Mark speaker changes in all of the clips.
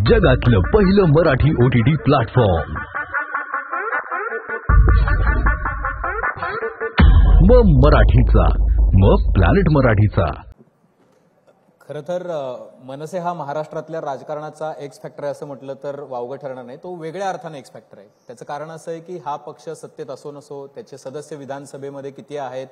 Speaker 1: जगातलं पहिलं Marathi OTT platform मग मराठीचा, मग प्लॅनेट मराठीचा।
Speaker 2: खरं तर मनसे हा महाराष्ट्रातल्या राजकारणाचा एक्स फॅक्टर आहे असं म्हटलं तर वावगं ठरणार नाही। तो वेगळ्या अर्थाने एक्स फॅक्टर आहे। त्याचं कारण असं आहे की हा पक्ष सत्तेत असो नसो, त्याचे सदस्य विधानसभेमध्ये किती आहेत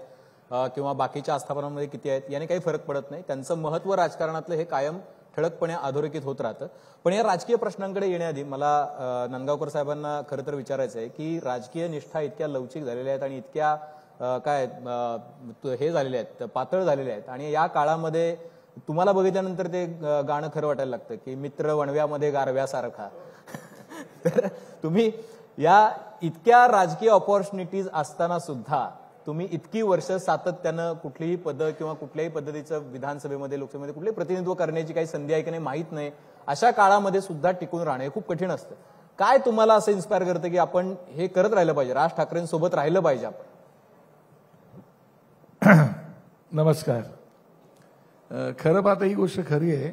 Speaker 2: किंवा बाकीच्या आस्थापनांमध्ये किती आहेत याने काही फरक पडत नाही। त्यांचं महत्त्व राजकारणातलं हे कायम ठळकपणे अधोरेखित होत राहतं। पण या राजकीय प्रश्नांकडे येण्याआधी मला नांदगावकर साहेबांना खरं तर विचारायचं आहे की राजकीय निष्ठा इतक्या लवचिक झालेल्या आहेत आणि इतक्या हे झालेले आहेत, पातळ झालेले आहेत आणि या काळामध्ये तुम्हाला बघितल्यानंतर ते गाणं खरं वाटायला लागतं की मित्र वणव्यामध्ये गारव्यासारखा। तर तुम्ही या इतक्या राजकीय ऑपॉर्च्युनिटीज असताना सुद्धा तुम्ही इतकी वर्ष सातत्यानं कुठलीही पद किंवा कुठल्याही पद्धतीचं विधानसभेमध्ये लोकसभेमध्ये कुठले प्रतिनिधित्व करण्याची काही संधी आहे की नाही माहीत नाही, अशा काळामध्ये सुद्धा टिकून राहणं हे खूप कठीण असतं। काय तुम्हाला असं इन्स्पायर करतं की आपण हे करत राहिलं पाहिजे, राज ठाकरेंसोबत राहिलं पाहिजे आपण?
Speaker 3: नमस्कार। खरं पाहता ही गोष्ट खरी आहे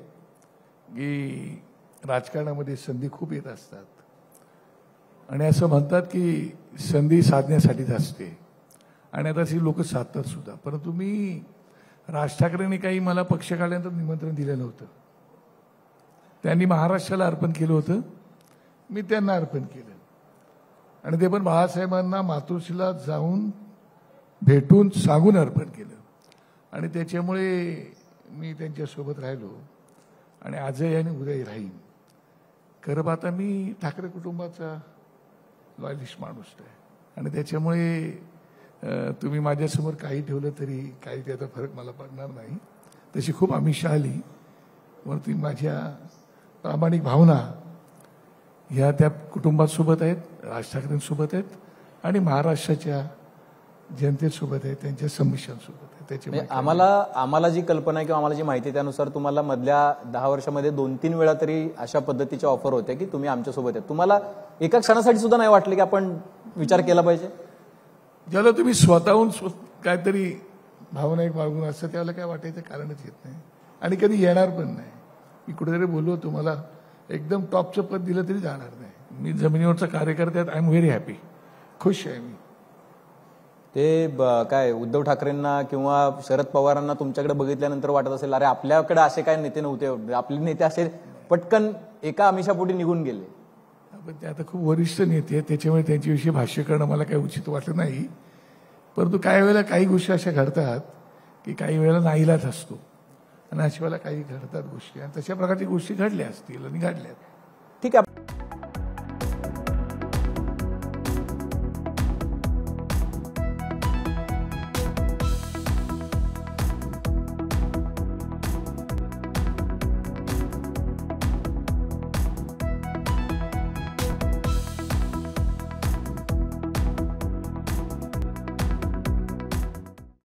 Speaker 3: की राजकारणामध्ये संधी खूप येत असतात आणि असं म्हणतात की संधी साधण्यासाठीच असते आणि आता ती लोक साधतात सुद्धा। परंतु मी राज ठाकरेंनी काही मला पक्ष काढल्यानंतर निमंत्रण दिलं नव्हतं। त्यांनी महाराष्ट्राला अर्पण केलं होतं, मी त्यांना अर्पण केलं आणि ते पण बाळासाहेबांना मातोश्रीला जाऊन भेटून सांगून अर्पण केलं आणि त्याच्यामुळे मी त्यांच्यासोबत राहिलो आणि आजही आणि उद्याही राहीन। खरं पाहता मी ठाकरे कुटुंबाचा लॉयलिस्ट माणूस आहे आणि त्याच्यामुळे तुम्ही माझ्यासमोर काही ठेवलं तरी काही त्याचा फरक मला पडणार नाही। तशी खूप आमिषा आली वरती माझ्या प्रामाणिक भावना ह्या त्या कुटुंबासोबत आहेत, राज ठाकरेंसोबत आहेत आणि महाराष्ट्राच्या जनतेसोबत आहे, त्यांच्या संमिश्रांसोबत आहे। त्याच्यामुळे
Speaker 2: आम्हाला जी कल्पना आहे किंवा आम्हाला जी माहिती आहे त्यानुसार तुम्हाला मधल्या 10 वर्षामध्ये 2-3 वेळा तरी अशा पद्धतीच्या ऑफर होत्या की तुम्ही आमच्यासोबत आहे। तुम्हाला एका क्षणासाठी सुद्धा नाही वाटलं की आपण विचार केला पाहिजे?
Speaker 3: ज्याला तुम्ही स्वतःहून काहीतरी भावनाईक बाळगून असतं त्याला काय वाटायचं कारणच येत नाही आणि कधी येणार पण नाही। मी कुठेतरी बोललो तुम्हाला एकदम टॉपचं पद दिलं तरी जाणार नाही। मी जमिनीवरचा कार्यकर्ता आहे, आय एम व्हेरी हॅपी, खुश आहे मी।
Speaker 2: ते काय उद्धव ठाकरेंना किंवा शरद पवारांना तुमच्याकडे बघितल्यानंतर वाटत असेल अरे आपल्याकडे असे काय नेते नव्हते, आपले नेते असे पटकन एका आमिषापोटी निघून गेले।
Speaker 3: पण ते आता खूप वरिष्ठ नेते आहेत, त्याच्यामुळे त्यांच्याविषयी भाष्य करणं मला काही उचित वाटलं नाही। परंतु काही वेळेला काही गोष्टी अशा घडतात की काही वेळेला नाईलाज असतो आणि अशा वेळेला काही घडतात गोष्टी आणि तशा प्रकारच्या गोष्टी घडल्या असतील आणि घडल्यात।
Speaker 2: ठीक आहे।